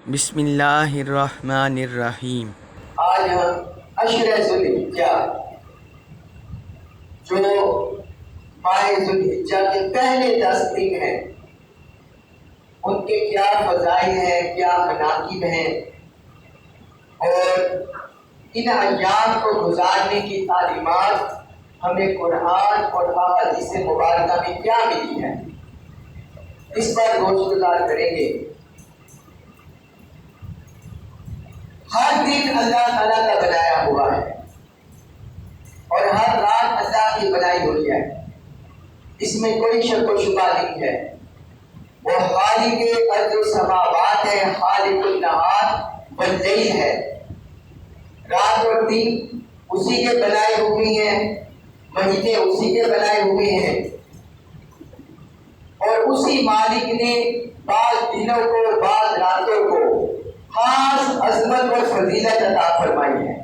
بسم اللہ الرحمن الرحیم۔ آج ہم عشرہ ذو الحجہ جو ماہ ذو الحجہ کے پہلے 10 دن ہیں ان کے کیا فضائل ہیں، کیا مناقب ہیں، اور ان ایام کو گزارنے کی تعلیمات ہمیں قرآن اور احادیث مبارکہ میں کیا ملی ہے، اس پر روز گزار کریں گے۔ ہر دن اللہ تعالیٰ کا بنایا ہوا ہے اور ہر رات اللہ کی بنائی ہوئی ہے، اس میں کوئی شک و شبہ نہیں ہے۔ وہ خالق ارض و سماوات ہے، خالق النہار واللیل ہے، رات اور دن اسی کے بنائے ہوئے ہیں، مہینے اسی کے بنائے ہوئے ہیں، اور اسی مالک نے بعض دنوں کو بعض راتوں کو خاص عظمت اور فضیلت عطا فرمائی ہے۔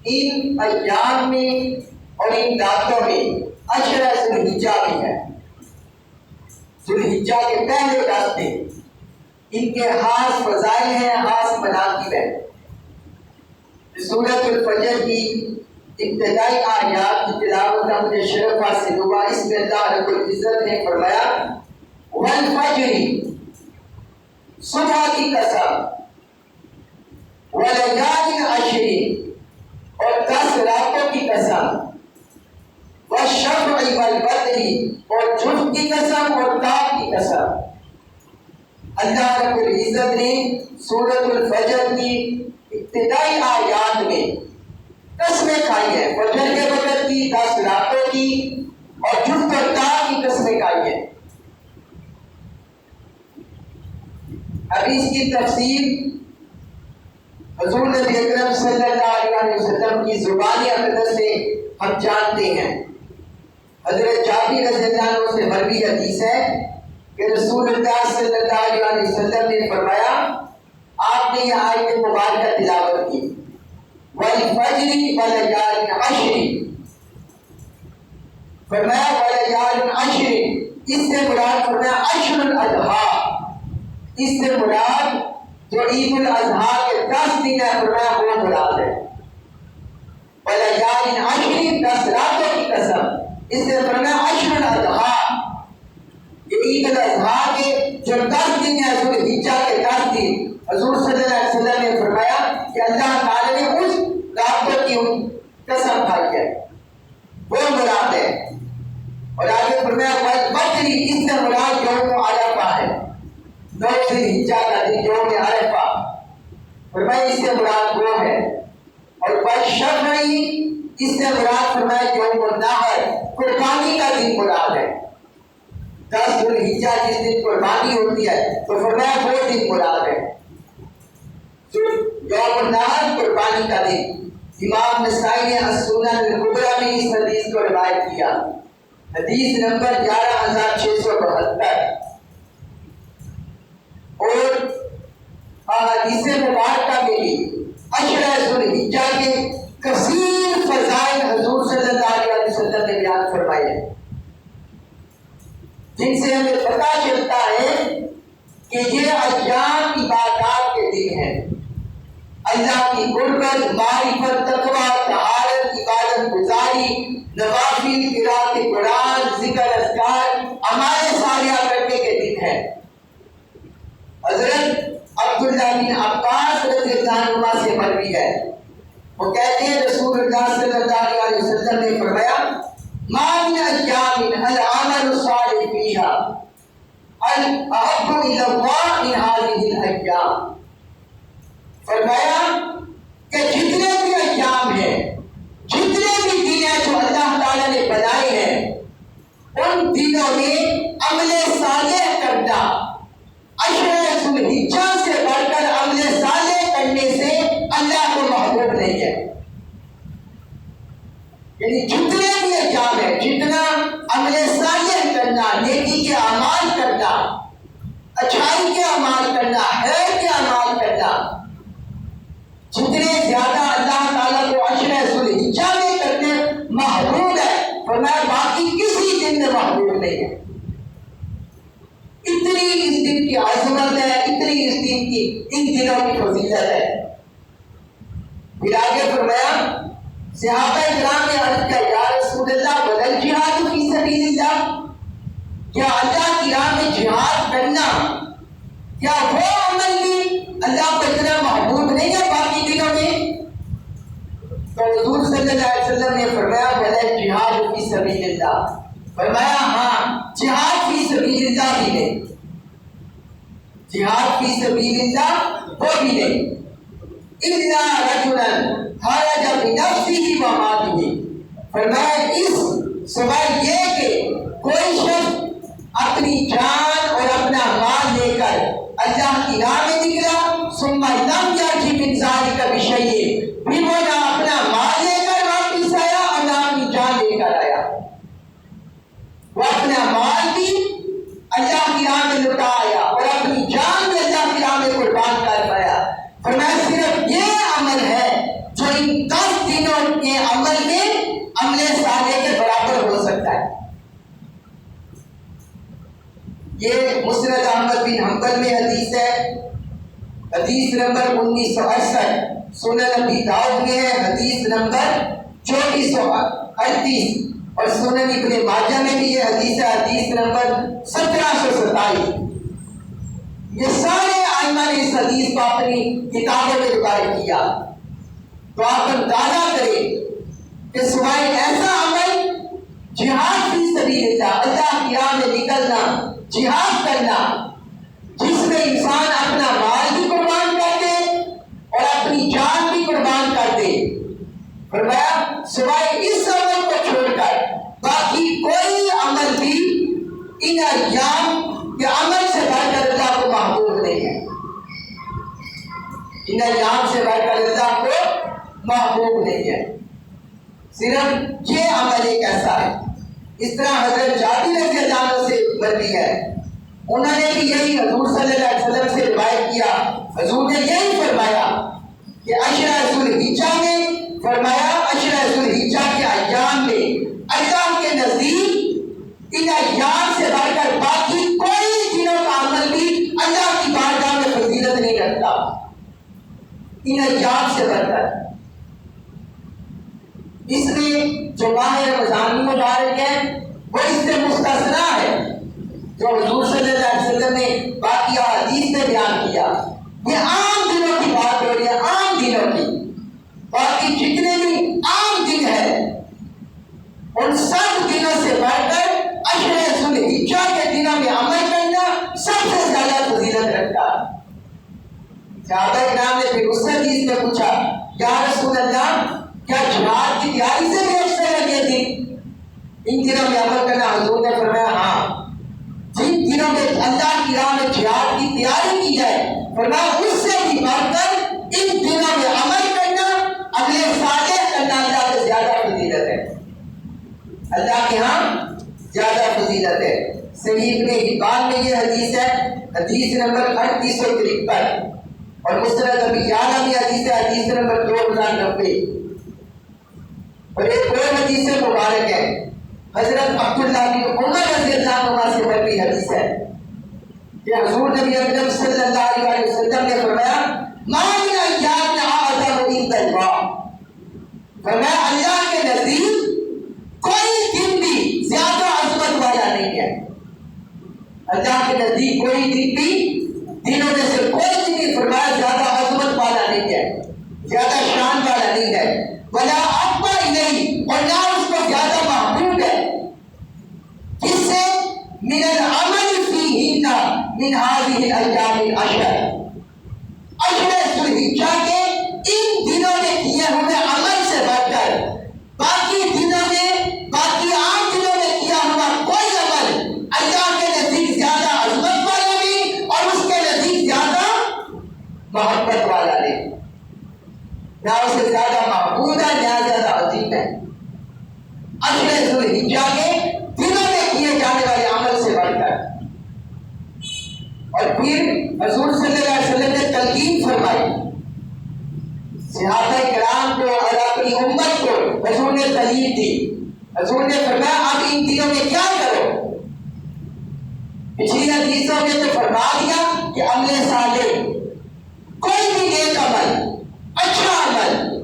ان ایام میں اور ان راتوں میں عشرہ ذو الحجہ بھی ہے، ذو الحجہ کے پہلے 10 دن، ان کے خاص فضائل ہیں، خاص مناقب ہیں۔ سورۃ الفجر کی ابتدائی آیات کی تلاوت کا مجھے شرف حاصل ہوا، اس میں اللہ رب العزت نے فرمایا والفجر، صبح کی قسم، ولیال عشر، اور 10 راتوں کی قسم، والشفع والوتر، اور جفت کی قسم اور تاب کی قسم۔ اللہ رب العزت نے سورۃ الفجر کی ابتدائی آیات میں قسمیں کھائی ہیں، فجر کے وقت کی، 10 راتوں کی، اور جفت اور تاب کی قسمیں کھائی ہیں۔ اب اس کی تفسیر حضور نبی اکرم صلی اللہ علیہ وسلم کی زبان اقدس سے ہم جانتے ہیں۔ حضرت جابر رضی اللہ عنہ سے مروی حدیث ہے کہ رسول اللہ صلی اللہ علیہ وسلم نے فرمایا، آپ نے یہ آیت مبارکہ تلاوت کی، والفجر ولیال عشر، فرمایا ولیال عشر، اس سے مراد فرمایا عشر الاضحیٰ، اس سے مراد جو عید الاضحیٰ کے 10 دن ہے، فرمایا وہ مراد ہے۔ ولیال عشر، 10 راتوں کی قسم، اس سے فرمایا عشر الاضحیٰ، یہ عید الاضحیٰ کے جو 10 دن ہے، ذو الحجہ کے 10 دن، حضور صلی اللہ علیہ وسلم نے فرمایا کہ اللہ تعالی نے اس راتوں کی قسم کھائی ہے، وہ مراد ہے۔ اور آگے فرمایا والفجر، اس سے مراد یوم عرفہ ہے، 9 ذی الحجہ کا دن یوم عرفہ، فرمایا اس سے مراد وہ ہے۔ اور والشفع، اس سے مراد فرمایا یوم النحر، قربانی کا دن مراد ہے، 10 ذی الحجہ جس دن قربانی ہوتی ہے تو فرمایا وہ دن مراد ہے، یوم النحر، قربانی کا دن۔ امام نسائی نے السنن الکبریٰ میں اس حدیث کو روایت کیا، حدیث نمبر 11672۔ اور احادیث مبارکہ میں بھی عشرہ ذو الحجہ کے کثیر فضائل حضور صلی اللہ علیہ وسلم نے بیان فرمائے ہیں، جن سے ہمیں پتہ چلتا ہے کہ یہ ایام عبادات کے دن ہیں، اللہ کی قربت، معرفت، تقویٰ، طہارت، عبادت گزاری، نوافل، قرأت قرآن، ذکر، اذکار، اعمال صالحہ کرنے کے دن ہے۔ حضرت عبداللہ بن عباس رضی اللہ عنہ سے مروی ہے، وہ کہتے ہیں رسول اللہ صلی اللہ علیہ وسلم نے فرمایا ما من ایام العمل الصالح فیہا احب الی اللہ من ہذہ الایام، فرمایا کہ جتنے بھی ایام ہیں، جتنے بھی دن ہیں جو اللہ تعالیٰ نے بنائے ہیں، ان دنوں میں عمل صالح کرنا عشرہ ذو الحجہ سے بڑھ کر عمل صالح کرنے سے اللہ کو محبوب نہیں ہے۔ یعنی جتنے بھی ایام ہیں، جتنا عمل صالح کرنا، نیکی کے اعمال کرنا، اچھائی کے اعمال کرنا، خیر کے اعمال کرنا، جتنے زیادہ اللہ تعالیٰ کو عشرہ ذو الحجہ میں کرنے محبوب ہے، فرمایا باقی کسی دن میں محبوب نہیں ہے۔ اتنی اس دن دن کی عظمت ہے، اتنی اس دن کی ان دنوں کی فضیلت ہے۔ پھر آگے فرمایا صحابہ کرام نے عرض کیا یا رسول اللہ بدل جہاد فی سبیل اللہ، کیا اللہ کی راہ میں جہاد کرنا کیا وہ عمل بھی اللہ کو اتنا محبوب نہیں ہے باقی دنوں میں؟ تو حضور صلی اللہ علیہ وسلم نے فرمایا بدل جہاد فی سبیل اللہ، فرمایا ہاں جہاد فی سبیل اللہ بھی نہیں، جہاد فی سبیل اللہ وہ بھی نہیں۔ اِنَّا رَجُلًا خَرَجَ بِنَفْسِهِ وَمَالِهِ، فرمایا اس سوائے یہ کہ کوئی شخص اپنی جان اور اپنا مال لے کر اللہ کی راہ میں نکلا، ثُمَّ لَمْ يَرْجِ مِنْ ذَلِكَ بِشَيْءٍ، پھر وہ نہ اپنا مال لے کر واپس آیا اور نہ اپنی جان لے کر آیا، وہ اپنا مال بھی اللہ کی راہ میں لٹا آیا اور اپنی جان بھی اللہ کی راہ میں قربان کر پایا۔ فرمایا صرف یہ عمل ہے جو ان 10 دنوں کے عمل میں عمل صالح کے برابر ہو سکتا ہے۔ یہ مسند احمد بن حنبل میں حدیث ہے، حدیث نمبر 1968، سنن ابی داؤد میں ہے حدیث نمبر 2438، اور سنن ابن ماجہ میں بھی یہ حدیث ہے حدیث نمبر 1727۔ یہ سارے ائمہ نے اس حدیث کو اپنی کتابوں میں روایت کیا۔ تو آپ اندازہ کریں کہ سوائے ایسا عمل جہاد فی سبیل اللہ، اللہ کی راہ میں نکلنا، جہاد کرنا، جس میں انسان اپنا مال بھی قربان کر دے اور اپنی جان بھی قربان کر دے، فرمایا سوائے اس عمل کو چھوڑ کر باقی کوئی عمل بھی ان ایام کے عمل سے بڑھ کر اللہ کو محبوب نہیں ہے، ان ایام سے بڑھ کر اللہ کو محبوب نہیں ہے۔ صرف یہ عمل ایک ایسا ہے۔ اس طرح حضرت جابر رضی اللہ عنہ سے مروی ہے، انہوں نے بھی یہی حضور صلی اللہ علیہ وسلم سے روایت کیا، حضور نے یہی فرمایا کہ عشرہ ذل حجہ میں، فرمایا عشرہ ذل حجہ کے ایام میں اللہ کے نزدیک ان ایام سے بڑھ کر باقی کوئی دنوں کا عمل بھی اللہ کی بارگاہ میں فضیلت نہیں رکھتا، ان ایام سے بڑھ کر۔ اس میں جو ماہ رمضان مبارک ہے وہ اس سے مستثنا ہے، جو حضور صلی اللہ علیہ وسلم نے باقی حدیث میں بیان کیا۔ یہ عام دنوں کی بات ہو رہی ہے، عام دنوں کی، باقی جتنے بھی عام دن ہیں ان سب دنوں سے بڑھ کر عشرہ ذل حجہ کے دنوں میں عمل کرنا سب سے زیادہ فضیلت رکھتا ہے۔ صحابہ کرام نے پھر اس حدیث میں پوچھا یا رسول اللہ کیا جہاد کی تیاری سے بھی افضل ہے یہ دن، ان دنوں میں عمل کرنا؟ حضور نے فرمایا ہاں، جن دنوں میں اللہ کی راہ میں جہاد کی تیاری کی جائے، فرمایا اس سے بھی بڑھ کر ان دنوں میں عمل کرنا، عمل صالح کرنا اللہ سے زیادہ فضیلت ہے، اللہ کے ہاں زیادہ فضیلت ہے۔ صحیح ابن حبان میں یہ حدیث ہے، حدیث نمبر 3853، اور مسند ابی یعلا میں حدیث ہے، حدیث نمبر 2090۔ اور ایک اور حدیث مبارک ہے، حضرت عبداللہ بن عمر رضی اللہ عنہ سے مروی حدیث ہے کہ حضور نبی اکرم صلی اللہ علیہ وسلم نے فرمایا ما من ایام اعظم عند اللہ، فرمایا اللہ کے نزدیک کوئی دن بھی زیادہ عظمت والا نہیں ہے، اللہ کے نزدیک کوئی دن بھی دنوں میں سے کوئی دن بھی فرمایا زیادہ عظمت والا نہیں ہے، زیادہ شان والا نہیں ہے، ولا اکبر نہیں، اور نہ اس کو زیادہ محبوب ہے، کس سے؟ من العمل فیہن من هذه الايام العشر، عشرہ ذو الحجہ کے ان دنوں میں کیے ہوئے عمل سے بڑھ کر باقی دنوں میں، باقی عام دنوں میں کیا ہوا کوئی عمل اللہ کے نزدیک زیادہ عظمت والا نہیں اور اس کے نزدیک زیادہ محبت والا نہیں، نہ اسے زیادہ محبوب ہے نہ زیادہ عظیم ہے، عشرہ ذو الحجہ کے دنوں میں کیے جانے والے عمل سے بڑھ کر۔ اور پھر حضور صلی اللہ علیہ وسلم نے تلقین فرمائی، صحابہ کرام کو اور اپنی امت کو حضور نے تعلیم دی، حضور نے فرمایا اب ان دنوں میں کیا کرو؟ پچھلی حدیثوں میں تو فرما دیا عمل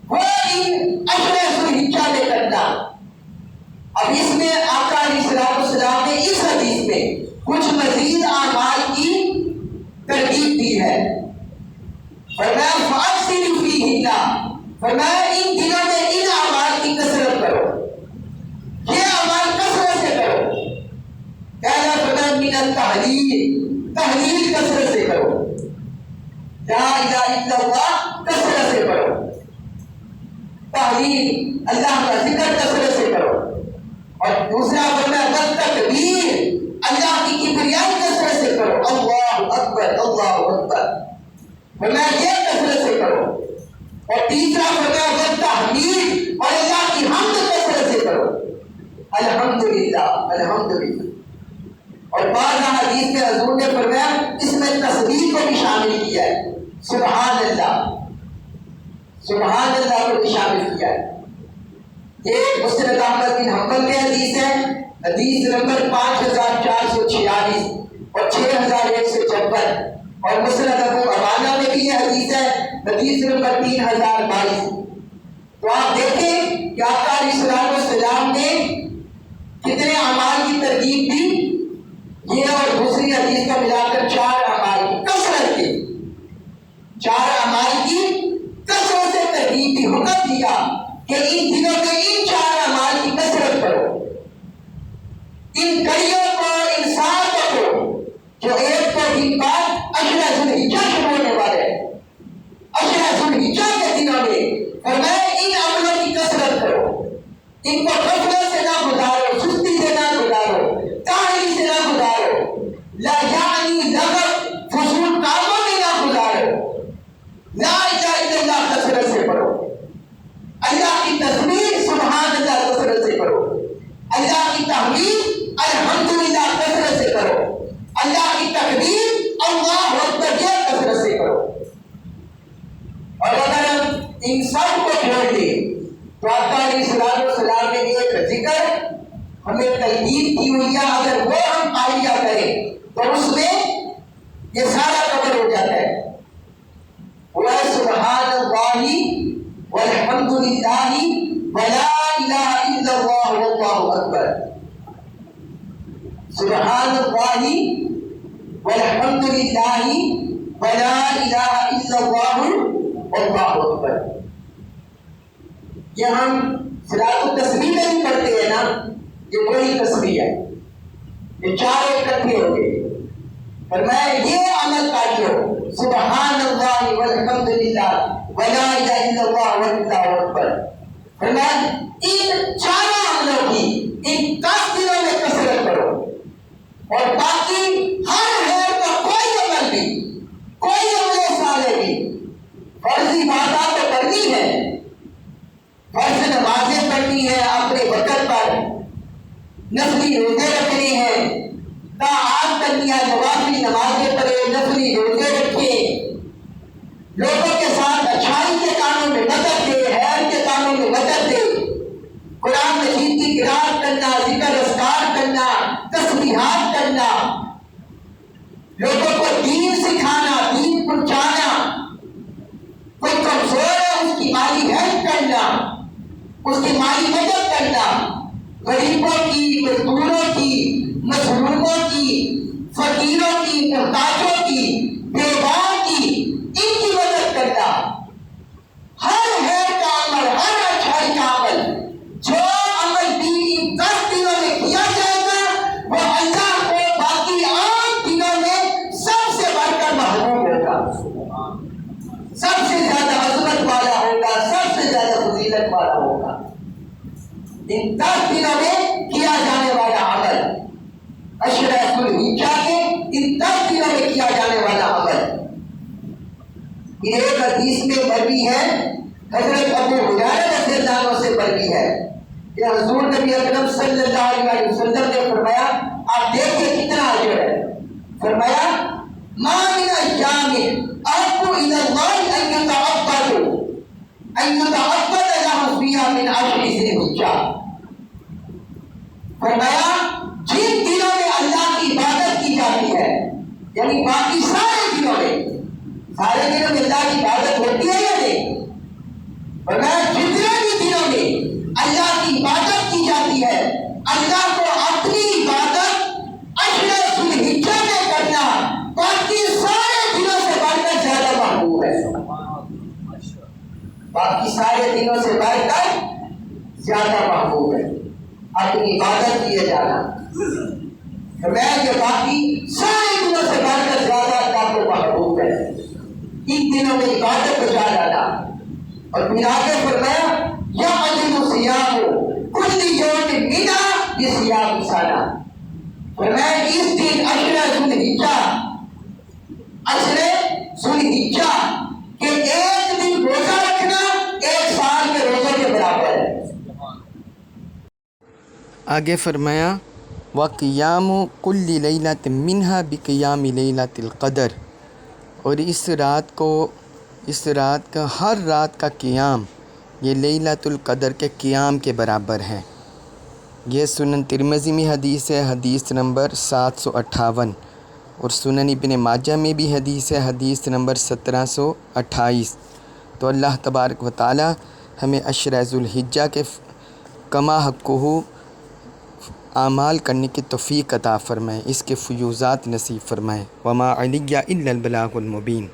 وہ ان عشرہ ذوالحجہ میں کرنا. اب اس میں آقا علیہ السلام نے اس حدیث میں کچھ مزید اعمال کی ترغیب دی ہے. فرمایا فاکثروا فیہن، فرمایا ان دنوں میں ان اعمال کی کثرت کرو، یہ اعمال کثرت سے کرو. پہلا فرمایا من التحلیل، تحلیل کثرت سے کرو، لا الہ الا اللہ کثرت سے کرو، تحلیل اللہ کا ذکر کثرت سے کرو. اور دوسرا فرمایا والتکبیر، اللہ کی کبریائی کثرت سے کرو، اللہ اکبر اللہ اکبر، فرمایا یہ کثرت سے کرو. اور تیسرا فرمایا والتحمید، اور اللہ کی حمد کثرت سے کرو، الحمدللہ الحمدللہ. اور بعض حدیث میں حضور نے فرمایا اس میں تسبیح کو بھی شامل کیا ہے، سبحان اللہ، سبحان اللہ کو بھی شامل کیا ہے. ایک مسند احمد بن حنبل میں حدیث ہے، حدیث نمبر 5446 اور 6156. اور مسند ابو عوانہ میں بھی یہ حدیث ہے، حدیث نمبر 3022. تو آپ دیکھیں کہ آقا علیہ السلام نے کتنے اعمال کی ترغیب دی، یہ اور دوسری حدیث کا ملا کر 4 اعمال کی کثرت کی، 4 اعمال کی کثرت سے ترغیب دی، حکم دیا کہ ان دنوں میں ان 4 اعمال کی کثرت کرو، ان کڑیوں کو انسان کرو جو ایک تو دن بعد عشرہ ذوالحجہ شروع ہونے والے ہیں. عشرہ ذوالحجہ کے دنوں میں فرمایا ان عملوں کی کثرت کرو، ان کو غفلت سے نہ گزارو، سستی سے نہ گزارو، تاہری سے نہ گزارو، لا یعنی لغت فضول کاموں میں نہ گزارو. لا الہ الا اللہ کثرت سے پڑھو، اللہ کی تسبیح سبحان اللہ کثرت سے کرو، اللہ کی تحمید الحمدللہ کثرت سے کرو، اللہ کی تکبیر اللہ اکبر یہ کثرت سے کرو. اور اگر ہم ان سب کو چھوڑ دیں تو آقا علیہ السلام نے ایک ذکر ہمیں تلقین کی ہوئی ہے، اگر وہ ہم پایا کریں تو اس میں یہ سارا کور ہو جاتا ہے. وہ سبحان اللہ والحمد للہ ولا الہ الا اللہ واللہ اکبر، سبحان اللہ والحمد للہ ولا الہ الا اللہ واللہ اکبر. یہ ہم صلاۃ التسبیح میں بھی پڑھتے ہیں نا، یہ وہی تسبیح ہے، یہ 4 اکٹھے ہو گئے. فرمایا یہ عمل کاٹو، سبحان اللہ والحمد للہ ولا الہ الا اللہ واللہ اکبر. فرمایا ان 4 عملوں کی ان 10 دنوں میں کثرت کرو، اور باقی ہر خیر کا کوئی عمل بھی، کوئی عمل صالح بھی، فرضی عبادات تو کرنی ہے، فرض نمازیں پڑھنی ہے اپنے وقت پر، نفلی روزے رکھنے ہیں، طاعات کرنی ہے، نوافلی نمازیں پڑھے، نفلی روزے رکھے، لوگوں کے ساتھ اچھائی کے کاموں میں مدد دے، خیر کے کاموں میں مدد دے، قرآن مجید کی قرأت کرنا، ذکر اسکار کرنا، تسبیحات کرنا، لوگوں کو دین سکھانا، دین پہنچانا، کوئی کمزور ہے اس کی مالی ہیلپ کرنا، اس کی مالی مدد کرنا، غریبوں کی، مزدوروں کی، مظلوموں کی، فقیروں کی، محتاجوں کی، بیوہ کی، ان کی مدد کرنا. ہر خیر کا عمل، ہر اچھائی کا عمل، جو عمل بھی ان 10 دنوں میں کیا جائے گا وہ اللہ کو باقی 8 دنوں میں سب سے بڑھ کر محبوب ہوگا، سب سے زیادہ عظمت والا ہوگا، سب سے زیادہ فضیلت والا ہوگا. ان 10 دنوں میں کیا جانے والا عمل، عشرہ ذوالحجہ کے ان 10 دنوں میں کیا جانے والا عمل. ایک حدیث میں مروی ہے، حضرت ابو ہریرہ رضی اللہ عنہ سے مروی ہے کہ حضور نبی اکرم صلی اللہ علیہ وسلم نے فرمایا، آپ دیکھیں کتنا اجر ہے. فرمایا ما من ایام احب الی اللہ ان یتعبد له فیہا من عشر ذی الحجہ. فرمایا جن دنوں میں اللہ کی عبادت کی جاتی ہے، یعنی باقی سارے دنوں میں، سارے دنوں میں اللہ کی عبادت ہوتی ہے یا نہیں؟ فرمایا جتنے بھی دنوں میں اللہ کی عبادت کی جاتی ہے اللہ کو اپنی عبادت عشرہ ذو الحجہ میں کرنا باقی سارے دنوں سے بڑھ کر زیادہ محبوب ہے. باقی سارے دنوں سے بڑھ کر زیادہ محبوب ہے اپنی عبادت کیے جانا. فرمایا کہ باقی سارے دنوں سے بڑھ کر زیادہ اللہ کو محبوب ہے ان دنوں میں عبادت بجا ڈالا. اور پھر آگے فرمایا یا اجل صیام کل یوم منا یہ صیام سالہ. فرمایا اس دن عشرہ ذو الحجہ عشرہ ذو الحجہ کہ ایک دن روزہ رکھنا ایک سال کے روزے کے برابر ہے. آگے فرمایا وقیام کل لیلۃ منہا بقیام لیلۃ القدر، اور اس رات کا ہر رات کا قیام یہ لیلۃ القدر کے قیام کے برابر ہے. یہ سنن ترمذی میں حدیث ہے، حدیث نمبر 758، اور سنن ابن ماجہ میں بھی حدیث ہے، حدیث نمبر 1728. تو اللہ تبارک و تعالی ہمیں عشرہ ذو الحجہ کے کما حقہ اعمال کرنے کی توفیق عطا فرمائے، اس کے فیوزات نصیب فرمائے. وما علیہ الا البلاغ المبین.